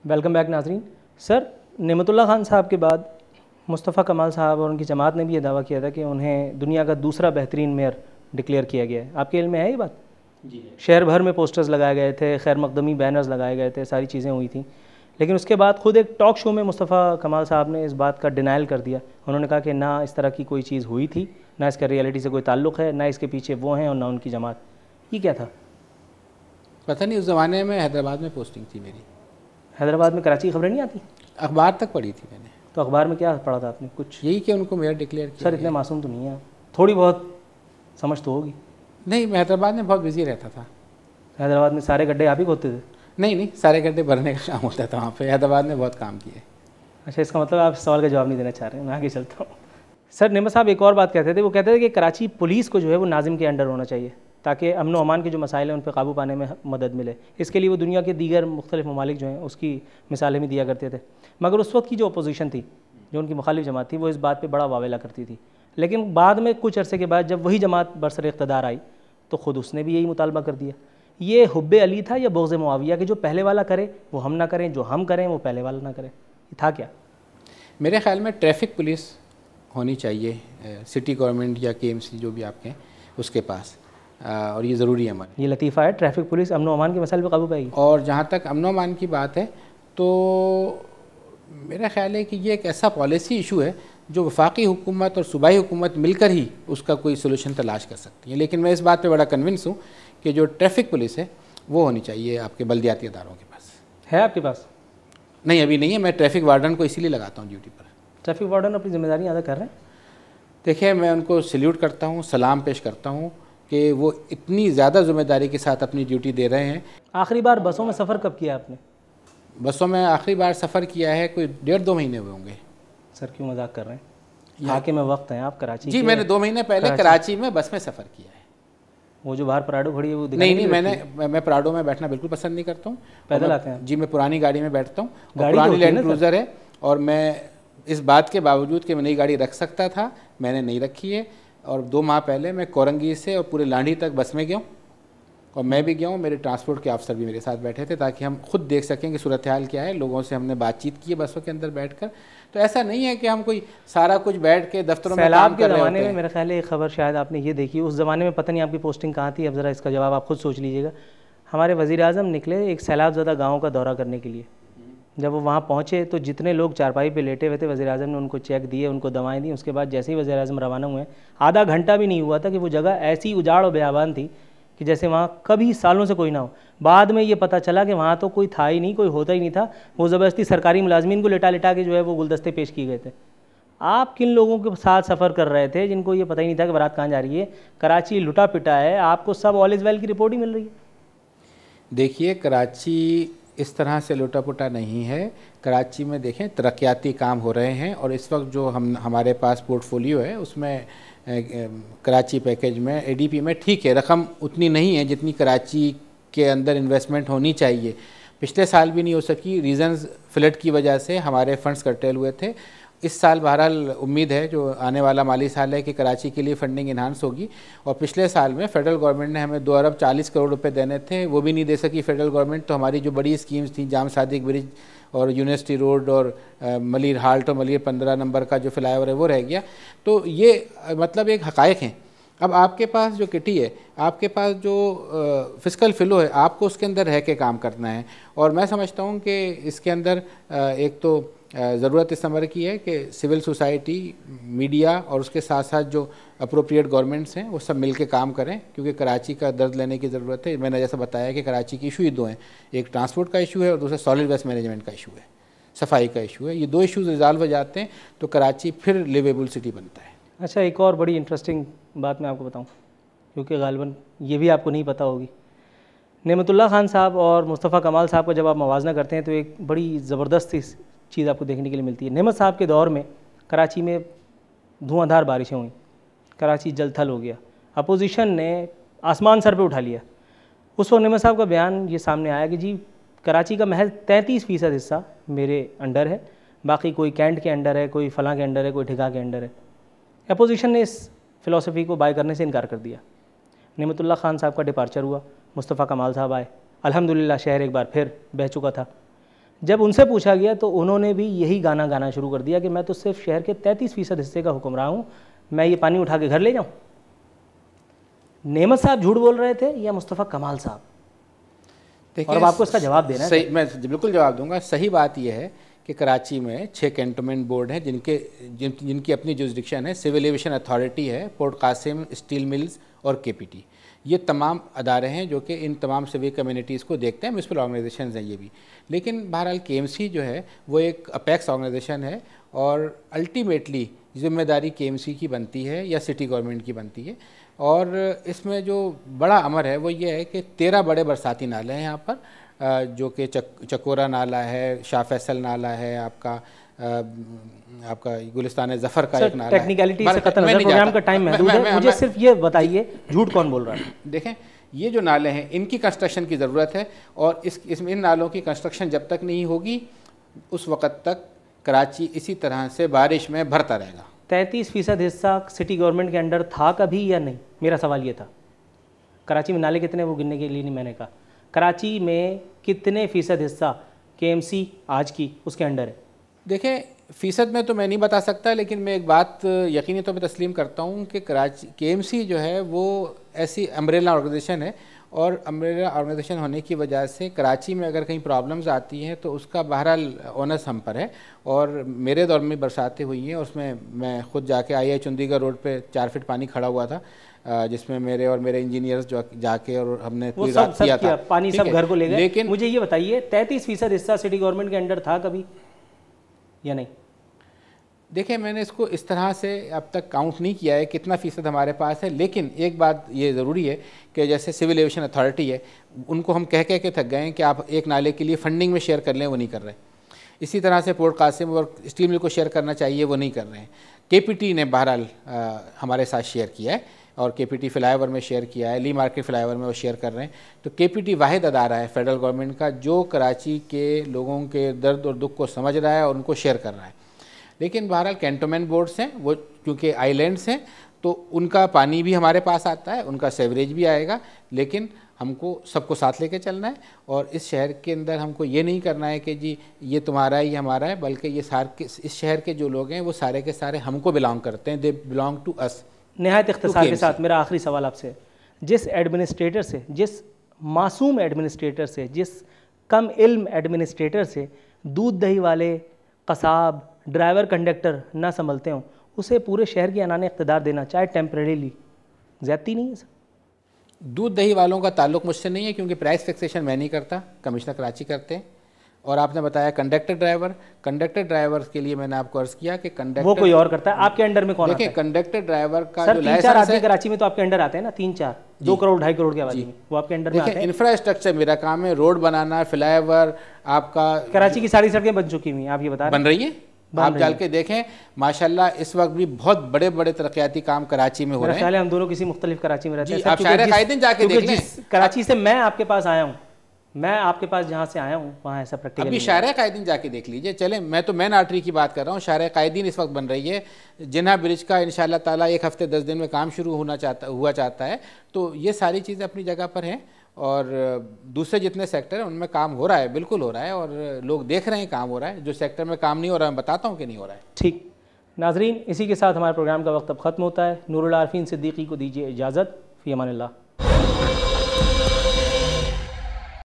Welcome back नाजरीन। Sir, Nematullah Khan साहब के बाद मुस्तफ़ा कमाल साहब और उनकी जमात ने भी ये दावा किया था कि उन्हें दुनिया का दूसरा बेहतरीन मेयर डिक्लेयर किया गया है। आपके इल्म में है ये बात? जी। शहर भर में पोस्टर्स लगाए गए थे, खैर मकदमी बैनर्स लगाए गए थे, सारी चीज़ें हुई थी। लेकिन उसके बाद खुद एक टॉक शो में मुस्तफ़ा कमाल साहब ने इस बात का डिनाइल कर दिया। उन्होंने कहा कि ना इस तरह की कोई चीज़ हुई थी, ना इसका रियलिटी से कोई ताल्लुक़ है, ना इसके पीछे वो हैं और ना उनकी जमात। ये क्या था? पता नहीं, उस ज़माने में हैदराबाद में पोस्टिंग थी मेरी। हैदराबाद में कराची की खबरें नहीं आती? अखबार तक पढ़ी थी मैंने। तो अखबार में क्या पढ़ा था आपने? कुछ यही कि उनको मेयर डिक्लेयर किया। सर, इतने मासूम तो नहीं है, थोड़ी बहुत समझ तो होगी। नहीं, मैं हैदराबाद में बहुत बिजी रहता था। हैदराबाद में सारे गड्ढे आप ही खोदते थे? नहीं, सारे गड्ढे भरने का काम होता था वहाँ पे। हैदराबाद में बहुत काम किए। अच्छा, इसका मतलब आप सवाल का जवाब नहीं देना चाह रहे हैं। मैं आगे चलता हूँ। सर, नेमत साहब एक और बात कहते थे, वो कहते थे कि कराची पुलिस को जो है वो नाजिम के अंडर होना चाहिए ताकि अमन व अमान के जो मसाइल हैं उन पर काबू पाने में मदद मिले। इसके लिए वो दुनिया के दीगर मुख्तलिफ ममालिक जो हैं उसकी मिसालें भी दिया करते थे। मगर उस वक्त की जो अपोजिशन थी, जो उनकी मुखालिफ जमात थी, वो इस बात पर बड़ा वावेला करती थी। लेकिन बाद में कुछ अरसे के बाद जब वही जमात बरसर इक़्तिदार आई तो ख़ुद उसने भी यही मुतालबा कर दिया। ये हुब्बे अली था या बुग़्ज़े मुआविया कि जो पहले वाला करे वो हम ना करें, जो हम करें वो पहले वाला ना करें? ये था क्या? मेरे ख्याल में ट्रैफिक पुलिस होनी चाहिए, सिटी गवर्नमेंट या KMC जो भी आपके उसके पास, और ये ज़रूरी है हमारे। ये लतीफ़ा है, ट्रैफिक पुलिस अमन व अमान के मसाइल पर काबू पाएगी। और जहाँ तक अमन व अमान की बात है तो मेरा ख्याल है कि ये एक ऐसा पॉलिसी इशू है जो वफाकी हुकूमत और सूबाई हुकूमत मिलकर ही उसका कोई सोल्यूशन तलाश कर सकती है। लेकिन मैं इस बात पे बड़ा कन्विंस हूँ कि जो ट्रैफिक पुलिस है वो होनी चाहिए आपके बल्दियाती अदारों के पास। है आपके पास? नहीं, अभी नहीं है। मैं ट्रैफिक वार्डन को इसीलिए लगाता हूँ ड्यूटी पर। ट्रैफिक वार्डन अपनी जिम्मेदारी अदा कर रहे हैं? देखिए, मैं उनको सल्यूट करता हूँ, सलाम पेश करता हूँ कि वो इतनी ज़्यादा ज़िम्मेदारी के साथ अपनी ड्यूटी दे रहे हैं। आखिरी बार बसों में सफ़र कब किया आपने? बसों में आखिरी बार सफ़र किया है कोई 1.5-2 महीने हुए होंगे। सर, क्यों मजाक कर रहे हैं? हाकिम वक्त हैं आप कराची जी। के। मैंने 2 महीने पहले कराची में बस में सफ़र किया है। वो जो बाहर पराडो खड़ी है वो नहीं, मैं पराडो में बैठना बिल्कुल पसंद नहीं करता हूँ। पैदल आते हैं? जी, मैं पुरानी गाड़ी में बैठता हूँ। पुरानी लैंड क्रूज़र है और मैं इस बात के बावजूद कि मैं नई गाड़ी रख सकता था, मैंने नहीं रखी है। और 2 माह पहले मैं कोरंगी से और पूरे लांडी तक बस में गया हूँ, और मैं भी गया हूँ, मेरे ट्रांसपोर्ट के अफसर भी मेरे साथ बैठे थे ताकि हम खुद देख सकें कि सूरत हाल क्या है। लोगों से हमने बातचीत की है बसों के अंदर बैठकर। तो ऐसा नहीं है कि हम कोई सारा कुछ बैठ के दफ्तरों में काम कर रहे होते हैं। ज़माने में मेरा ख्याल है एक खबर शायद आपने ये देखी, उस ज़माने में पता नहीं आपकी पोस्टिंग कहाँ थी, अब ज़रा इसका जवाब आप खुद सोच लीजिएगा। हमारे वज़ीर-ए-आज़म निकले एक सैलाब ज़दा गाँव का दौरा करने के लिए। जब वो वहाँ पहुँचे तो जितने लोग चारपाई पे लेटे हुए थे, वज़ीर-ए-आज़म ने उनको चेक दिए, उनको दवाएँ दी। उसके बाद जैसे ही वज़ीर-ए-आज़म रवाना हुए, आधा घंटा भी नहीं हुआ था कि वो जगह ऐसी उजाड़ और बेआबान थी कि जैसे वहाँ कभी सालों से कोई ना हो। बाद में ये पता चला कि वहाँ तो कोई था ही नहीं, कोई होता ही नहीं था। वो ज़बरदस्ती सरकारी मुलाजमीन को लिटा लिटा के जो है वो गुलदस्ते पेश किए गए थे। आप किन लोगों के साथ सफ़र कर रहे थे जिनको ये पता ही नहीं था कि बारात कहाँ जा रही है? कराची लुटा पिटा है, आपको सब ऑल इज़ वेल की रिपोर्ट ही मिल रही है। देखिए, कराची इस तरह से लुटा पुटा नहीं है। कराची में देखें तरक्याती काम हो रहे हैं, और इस वक्त जो हमारे पास पोर्टफोलियो है उसमें कराची पैकेज में ADP में ठीक है, रकम उतनी नहीं है जितनी कराची के अंदर इन्वेस्टमेंट होनी चाहिए। पिछले साल भी नहीं हो सकी, रीज़न्स फ्लड की वजह से हमारे फंड्स कर्टेल हुए थे। इस साल बहरहाल उम्मीद है जो आने वाला माली साल है कि कराची के लिए फंडिंग इन्हांस होगी। और पिछले साल में फेडरल गवर्नमेंट ने हमें 2 अरब 40 करोड़ रुपए देने थे, वो भी नहीं दे सकी फेडरल गवर्नमेंट। तो हमारी जो बड़ी स्कीम्स थी, जाम सादिक ब्रिज और यूनिवर्सिटी रोड और मलिर हाल्ट और मलिर 15 नंबर का जो फ्लाईओवर है वो रह गया। तो ये मतलब एक हक़ाइक़ हैं। अब आपके पास जो किटी है, आपके पास जो फिस्कल फ़िलो है, आपको उसके अंदर रह के काम करना है। और मैं समझता हूँ कि इसके अंदर एक तो ज़रूरत इस नंबर की है कि सिविल सोसाइटी, मीडिया और उसके साथ साथ जो अप्रोप्रिएट गवर्नमेंट्स हैं वो सब मिल के काम करें, क्योंकि कराची का दर्द लेने की ज़रूरत है। मैंने जैसा बताया कि कराची की इशू ही 2 हैं, एक ट्रांसपोर्ट का इशू है और दूसरा सॉलिड वेस्ट मैनेजमेंट का इशू है, सफाई का इशू है। ये 2 इशूज़ रिजॉल्व हो जाते हैं तो कराची फिर लिवेबल सिटी बनता है। अच्छा, एक और बड़ी इंटरेस्टिंग बात मैं आपको बताऊँ, क्योंकि ग़ालिबन ये भी आपको नहीं पता होगी। नेमतुल्लाह खान साहब और मुस्तफ़ा कमाल साहब का जब आप मवाजना करते हैं तो एक बड़ी ज़बरदस्त चीज़ आपको देखने के लिए मिलती है। नेमत साहब के दौर में कराची में धुआंधार बारिशें हुई, कराची जलथल हो गया, अपोजिशन ने आसमान सर पे उठा लिया। उस वक्त नेमत साहब का बयान ये सामने आया कि जी कराची का महज 33% हिस्सा मेरे अंडर है, बाकी कोई कैंट के अंडर है, कोई फ़लाँ के अंडर है, कोई ठिका के अंडर है। अपोजिशन ने इस फ़िलासफ़ी को बाय करने से इनकार कर दिया। नेमतुल्लाह खान साहब का डिपार्चर हुआ, मुस्तफ़ा कमाल साहब आए, अल्हम्दुलिल्लाह शहर एक बार फिर बह चुका था। जब उनसे पूछा गया तो उन्होंने भी यही गाना गाना शुरू कर दिया कि मैं तो सिर्फ शहर के 33% हिस्से का हुक्मरान हूँ, मैं ये पानी उठा के घर ले जाऊँ। नेमत साहब झूठ बोल रहे थे या मुस्तफ़ा कमाल साहब? और अब आपको इसका जवाब देना है। सही, मैं बिल्कुल जवाब दूंगा। सही बात यह है कि कराची में 6 कैंटोनमेंट बोर्ड हैं जिनकी अपनी जुरिडिक्शन है। सिविल एविएशन अथॉरिटी है, पोर्ट कासिम, स्टील मिल्स और केपीटी। ये तमाम अदारे हैं जो कि इन तमाम सिविक कम्युनिटीज़ को देखते हैं। म्यूनसिपल ऑर्गेनाइजेशन हैं ये भी, लेकिन बहरहाल केएमसी जो है वो एक अपेक्स ऑर्गेनाइजेशन है और अल्टीमेटली जिम्मेदारी केएमसी की बनती है या सिटी गवर्नमेंट की बनती है। और इसमें जो बड़ा अमर है वो ये है कि 13 बड़े बरसाती नाले हैं यहाँ पर, जो कि चकोरा नाला है, शाह फैसल नाला है, आपका गुलिस्तान ज़फ़र का एक नाला है। टेक्निकलिटी से खत्म है, प्रोग्राम का टाइम महदूद है। मुझे सिर्फ ये बताइए झूठ कौन बोल रहा है? देखें, ये जो नाले हैं इनकी कंस्ट्रक्शन की ज़रूरत है और इन नालों की कंस्ट्रक्शन जब तक नहीं होगी उस वक़्त तक कराची इसी तरह से बारिश में भरता रहेगा। 33% हिस्सा सिटी गवर्नमेंट के अंडर था कभी या नहीं? मेरा सवाल ये था। कराची में नाले कितने वो गिनने के लिए नहीं मैंने कहा। कराची में कितने फ़ीसद हिस्सा केएमसी आज की उसके अंडर है? देखें, फ़ीसद में तो मैं नहीं बता सकता, लेकिन मैं एक बात यकीनी तौर पर तस्लीम करता हूँ कि कराची केएमसी जो है वो ऐसी अम्ब्रेला ऑर्गेनाइजेशन है और अम्ब्रेला ऑर्गेनाइजेशन होने की वजह से कराची में अगर कहीं प्रॉब्लम्स आती हैं तो उसका बहरहाल ओनस हम पर है। और मेरे दौर में बरसातें हुई हैं, उसमें मैं खुद जाके आई चंडीगढ़ रोड पे 4 फीट पानी खड़ा हुआ था, जिसमें मेरे और मेरे इंजीनियर्स जो जाके और हमने पूरी रात किया था। पानी सब घर को ले गए। लेकिन मुझे ये बताइए 33% हिस्सा सिटी गवर्नमेंट के अंडर था कभी या नहीं? देखिए, मैंने इसको इस तरह से अब तक काउंट नहीं किया है कितना फ़ीसद हमारे पास है, लेकिन एक बात ये ज़रूरी है कि जैसे सिविल एविएशन अथॉरिटी है, उनको हम कह के थक गए हैं कि आप एक नाले के लिए फंडिंग में शेयर कर लें, वो नहीं कर रहे। इसी तरह से पोर्ट कासिम और स्टील मिल को शेयर करना चाहिए, वो नहीं कर रहे हैं। केपीटी ने बहरहाल हमारे साथ शेयर किया है और केपीटी फ्लाईओवर में शेयर किया है, ली मार्केट फ्लाईओवर में वो शेयर कर रहे हैं। तो केपीटी वाहिद अदारा है फेडरल गवर्नमेंट का जो कराची के लोगों के दर्द और दुख को समझ रहा है और उनको शेयर कर रहा है। लेकिन बहरहाल कैंटोनमेंट बोर्ड्स हैं, वो क्योंकि आइलैंड्स हैं तो उनका पानी भी हमारे पास आता है, उनका सेवरेज भी आएगा, लेकिन हमको सबको साथ लेके चलना है। और इस शहर के अंदर हमको ये नहीं करना है कि जी ये तुम्हारा है, ये हमारा है, बल्कि ये इस शहर के जो लोग हैं वो सारे के सारे हमको बिलोंग करते हैं, दे बिलोंग टू अस। नहायत इख्तिसार के साथ मेरा आखिरी सवाल आपसे, जिस एडमिनिस्ट्रेटर से, जिस मासूम एडमिनिस्ट्रेटर से, जिस कम इल्म एडमिनिस्ट्रेटर से दूध दही वाले, कसाब, ड्राइवर, कंडक्टर ना संभलते हों, उसे पूरे शहर की अनाने इक़्तिदार देना, चाहे टेम्परेरीली, ज़्यादती नहीं है सर? दूध दही वालों का ताल्लुक़ मुझसे नहीं है, क्योंकि प्राइस फिक्सेशन मैं नहीं करता, कमिश्नर कराची करते हैं। और आपने बताया कंडक्टर ड्राइवर के लिए मैंने आपको अर्ज़ किया कि कंडक्टर वो कोई और करता है। आपके अंडर में कौन आता है? देखिए, कंडक्टर ड्राइवर का सर जो 3-4 आदमी कराची में तो आपके अंडर आते हैं ना, 3-4, 2 करोड़ 2.5 करोड़ के आबादी में, वो आपके अंडर में आते हैं। इंफ्रास्ट्रक्चर मेरा काम है, रोड बनाना, फ्लाईओवर, आपका कराची की सारी सड़कें बन चुकी हुई हैं, आप ये बता रहे हैं? बन रही है, आप चल के देखें माशाल्लाह, इस वक्त भी बहुत बड़े बड़े तरक्याती काम कराची में हो रहे हैं। हम दोनों किसी मुख्तलिफ कराची में रहते हैं। आप शायरा कायदीन जाके देख लें। कराची से मैं आपके पास आया हूँ, मैं आपके पास जहाँ से आया हूँ वहाँ ऐसा प्रैक्टिकल अभी शायरा कायदीन जाके देख लीजिए। चलें, मैं तो मैन आर्टरी की बात कर रहा हूँ, शायरा कायदीन इस वक्त बन रही है। जिन्हा ब्रिज का इंशाल्लाह ताला 1 हफ्ते 10 दिन में काम शुरू हुआ चाहता है। तो ये सारी चीज़ें अपनी जगह पर हैं और दूसरे जितने सेक्टर हैं उनमें काम हो रहा है, बिल्कुल हो रहा है, और लोग देख रहे हैं काम हो रहा है। जो सेक्टर में काम नहीं हो रहा है मैं बताता हूँ कि नहीं हो रहा है। ठीक नाजरीन, इसी के साथ हमारे प्रोग्राम का वक्त अब ख़त्म होता है। नूरुल आरफीन सिद्दीकी को दीजिए इजाज़त। फ़ी अमानिल्लाह।